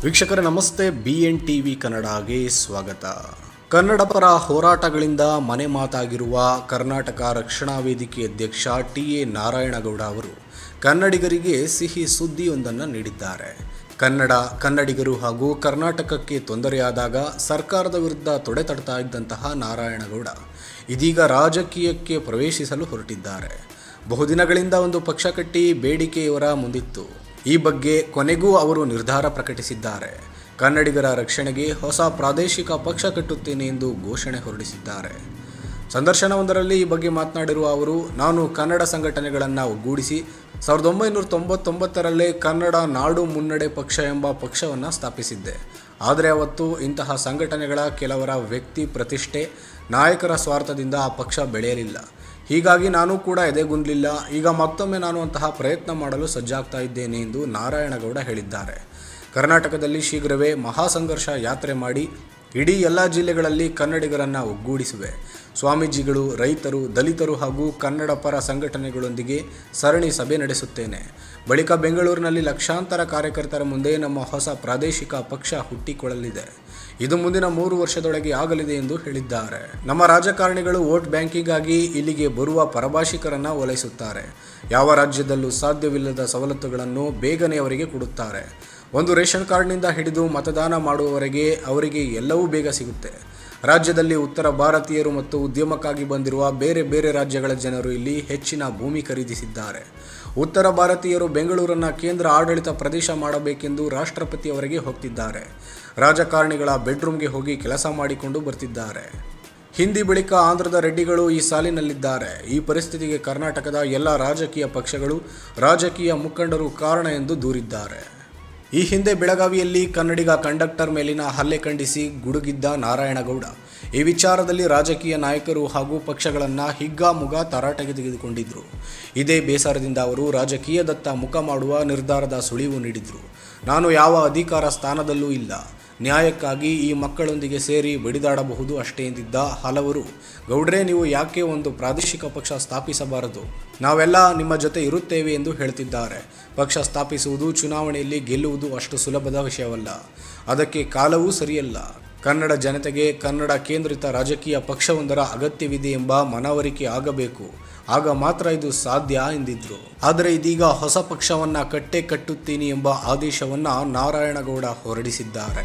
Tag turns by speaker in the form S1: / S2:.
S1: ವೀಕ್ಷಕರೇ ನಮಸ್ತೆ, BN TV ಕನ್ನಡಗೆ ಸ್ವಾಗತ. ಕನ್ನಡ ಪರ ಹೋರಾಟಗಳಿಂದ ಮನೆ ಮಾತಾಗಿರುವ ಕರ್ನಾಟಕ ರಕ್ಷಣಾ ವೇದಿಕೆ ಅಧ್ಯಕ್ಷ TA ನಾರಾಯಣಗೌಡ ಅವರು ಕನ್ನಡಿಗರಿಗೆ ಸಿಹಿ ಸುದ್ದಿಯೊಂದನ್ನು ನೀಡಿದ್ದಾರೆ. ಕನ್ನಡಿಗರು ಹಾಗೂ ಕರ್ನಾಟಕಕ್ಕೆ ತೊಂದರೆಯಾದಾಗ ಸರ್ಕಾರದ ವಿರುದ್ಧ ತೊಡೆತಡ್ತಾ ಇದ್ದಂತಹ ನಾರಾಯಣಗೌಡ ಇದೀಗ ರಾಜಕೀಯಕ್ಕೆ ಪ್ರವೇಶಿಸಲು ಹೊರಟಿದ್ದಾರೆ. ಬಹುದಿನಗಳಿಂದ ಒಂದು ಪಕ್ಷ ಕಟ್ಟಿ ಬೇಡಿಕೆ ಇವರ ಮುಂದಿತ್ತು. ಈ ಬಗ್ಗೆ ಕೊನೆಗೂ ಅವರು ನಿರ್ಧಾರ ಪ್ರಕಟಿಸಿದ್ದಾರೆ. ಕನ್ನಡಿಗರ ರಕ್ಷಣೆಗೆ ಹೊಸ ಪ್ರಾದೇಶಿಕ ಪಕ್ಷ ಕಟ್ಟುತ್ತೇನೆ ಎಂದು ಘೋಷಣೆ ಹೊರಡಿಸಿದ್ದಾರೆ. ಸಂದರ್ಶನವೊಂದರಲ್ಲಿ ಈ ಬಗ್ಗೆ ಮಾತನಾಡಿರುವ ಅವರು, ನಾನು ಕನ್ನಡ ಸಂಘಟನೆಗಳನ್ನು ಒಗ್ಗೂಡಿಸಿ 1999ರಲ್ಲೇ ಕನ್ನಡ ನಾಡು ಮುನ್ನಡೆ ಪಕ್ಷ ಎಂಬ ಪಕ್ಷವನ್ನು ಸ್ಥಾಪಿಸಿದ್ದೆ. ಆದರೆ ಅವತ್ತು ಇಂತಹ ಸಂಘಟನೆಗಳ ಕೆಲವರ ವ್ಯಕ್ತಿ ಪ್ರತಿಷ್ಠೆ, ನಾಯಕರ ಸ್ವಾರ್ಥದಿಂದ ಆ ಪಕ್ಷ ಬೆಳೆಯಲಿಲ್ಲ. ಹೀಗಾಗಿ ನಾನು ಕೂಡ ಎದೆಗುಂದಲಿಲ್ಲ. ಈಗ ಮತ್ತೊಮ್ಮೆ ನಾನು ಅಂತಹ ಪ್ರಯತ್ನ ಮಾಡಲು ಸಜ್ಜಾಗ್ತಾ ಇದ್ದೇನೆ ಎಂದು ನಾರಾಯಣಗೌಡ ಹೇಳಿದ್ದಾರೆ. ಕರ್ನಾಟಕದಲ್ಲಿ ಶೀಘ್ರವೇ ಮಹಾಸಂಘರ್ಷ ಯಾತ್ರೆ ಮಾಡಿ ಇಡೀ ಎಲ್ಲ ಜಿಲ್ಲೆಗಳಲ್ಲಿ ಕನ್ನಡಿಗರನ್ನು ಒಗ್ಗೂಡಿಸುವೆ. ಸ್ವಾಮೀಜಿಗಳು, ರೈತರು, ದಲಿತರು ಹಾಗೂ ಕನ್ನಡ ಪರ ಸಂಘಟನೆಗಳೊಂದಿಗೆ ಸರಣಿ ಸಭೆ ನಡೆಸುತ್ತೇನೆ. ಬಳಿಕ ಬೆಂಗಳೂರಿನಲ್ಲಿ ಲಕ್ಷಾಂತರ ಕಾರ್ಯಕರ್ತರ ಮುಂದೆ ನಮ್ಮ ಹೊಸ ಪ್ರಾದೇಶಿಕ ಪಕ್ಷ ಹುಟ್ಟಿಕೊಳ್ಳಲಿದೆ. ಇದು ಮುಂದಿನ 3 ವರ್ಷದೊಳಗೆ ಆಗಲಿದೆ ಎಂದು ಹೇಳಿದ್ದಾರೆ. ನಮ್ಮ ರಾಜಕಾರಣಿಗಳು ವೋಟ್ ಬ್ಯಾಂಕಿಗಾಗಿ ಇಲ್ಲಿಗೆ ಬರುವ ಪರಭಾಷಿಕರನ್ನು ಓಲೈಸುತ್ತಾರೆ. ಯಾವ ರಾಜ್ಯದಲ್ಲೂ ಸಾಧ್ಯವಿಲ್ಲದ ಸವಲತ್ತುಗಳನ್ನು ಬೇಗನೆ ಅವರಿಗೆ ಕೊಡುತ್ತಾರೆ. ಒಂದು ರೇಷನ್ ಕಾರ್ಡ್ನಿಂದ ಹಿಡಿದು ಮತದಾನ ಮಾಡುವವರೆಗೆ ಅವರಿಗೆ ಎಲ್ಲವೂ ಬೇಗ ಸಿಗುತ್ತೆ. ರಾಜ್ಯದಲ್ಲಿ ಉತ್ತರ ಭಾರತೀಯರು ಮತ್ತು ಉದ್ಯಮಕ್ಕಾಗಿ ಬಂದಿರುವ ಬೇರೆ ಬೇರೆ ರಾಜ್ಯಗಳ ಜನರು ಇಲ್ಲಿ ಹೆಚ್ಚಿನ ಭೂಮಿ ಖರೀದಿಸಿದ್ದಾರೆ. ಉತ್ತರ ಭಾರತೀಯರು ಬೆಂಗಳೂರನ್ನು ಕೇಂದ್ರ ಆಡಳಿತ ಪ್ರದೇಶ ಮಾಡಬೇಕೆಂದು ರಾಷ್ಟ್ರಪತಿಯವರಿಗೆ ಹೋಗ್ತಿದ್ದಾರೆ. ರಾಜಕಾರಣಿಗಳ ಬೆಡ್ರೂಮ್ಗೆ ಹೋಗಿ ಕೆಲಸ ಮಾಡಿಕೊಂಡು ಬರ್ತಿದ್ದಾರೆ. ಹಿಂದಿ ಬಳಿಕ ಆಂಧ್ರದ ರೆಡ್ಡಿಗಳು ಈ ಸಾಲಿನಲ್ಲಿದ್ದಾರೆ. ಈ ಪರಿಸ್ಥಿತಿಗೆ ಕರ್ನಾಟಕದ ಎಲ್ಲ ರಾಜಕೀಯ ಪಕ್ಷಗಳು, ರಾಜಕೀಯ ಮುಖಂಡರು ಕಾರಣ ಎಂದು ದೂರಿದ್ದಾರೆ. ಈ ಹಿಂದೆ ಬೆಳಗಾವಿಯಲ್ಲಿ ಕನ್ನಡಿಗ ಕಂಡಕ್ಟರ್ ಮೇಲಿನ ಹಲ್ಲೆ ಖಂಡಿಸಿ ಗುಡುಗಿದ್ದ ನಾರಾಯಣಗೌಡ ಈ ವಿಚಾರದಲ್ಲಿ ರಾಜಕೀಯ ನಾಯಕರು ಹಾಗೂ ಪಕ್ಷಗಳನ್ನು ಹಿಗ್ಗಾಮುಗ್ಗಾ ತರಾಟೆಗೆ ತೆಗೆದುಕೊಂಡಿದ್ದರು. ಇದೇ ಬೇಸರದಿಂದ ಅವರು ರಾಜಕೀಯದತ್ತ ಮುಖ ಮಾಡುವ ನಿರ್ಧಾರದ ಸುಳಿವು ನೀಡಿದರು. ನಾನು ಯಾವ ಅಧಿಕಾರ ಸ್ಥಾನದಲ್ಲೂ ಇಲ್ಲ, ನ್ಯಾಯಕ್ಕಾಗಿ ಈ ಮಕ್ಕಳೊಂದಿಗೆ ಸೇರಿ ಬಡಿದಾಡಬಹುದು ಅಷ್ಟೇ ಎಂದಿದ್ದ ಹಲವರು, ಗೌಡ್ರೆ ನೀವು ಯಾಕೆ ಒಂದು ಪ್ರಾದೇಶಿಕ ಪಕ್ಷ ಸ್ಥಾಪಿಸಬಾರದು, ನಾವೆಲ್ಲ ನಿಮ್ಮ ಜೊತೆ ಇರುತ್ತೇವೆ ಎಂದು ಹೇಳ್ತಿದ್ದಾರೆ. ಪಕ್ಷ ಸ್ಥಾಪಿಸುವುದು, ಚುನಾವಣೆಯಲ್ಲಿ ಗೆಲ್ಲುವುದು ಅಷ್ಟು ಸುಲಭದ ವಿಷಯವಲ್ಲ. ಅದಕ್ಕೆ ಕಾಲವೂ ಸರಿಯಲ್ಲ. ಕನ್ನಡ ಜನತೆಗೆ ಕನ್ನಡ ಕೇಂದ್ರಿತ ರಾಜಕೀಯ ಪಕ್ಷವೊಂದರ ಅಗತ್ಯವಿದೆ ಎಂಬ ಮನವರಿಕೆ ಆಗಬೇಕು. ಆಗ ಮಾತ್ರ ಇದು ಸಾಧ್ಯ ಎಂದಿದ್ರು. ಆದರೆ ಇದೀಗ ಹೊಸ ಪಕ್ಷವನ್ನು ಕಟ್ಟುತ್ತೀನಿ ಎಂಬ ಆದೇಶವನ್ನು ನಾರಾಯಣಗೌಡ ಹೊರಡಿಸಿದ್ದಾರೆ.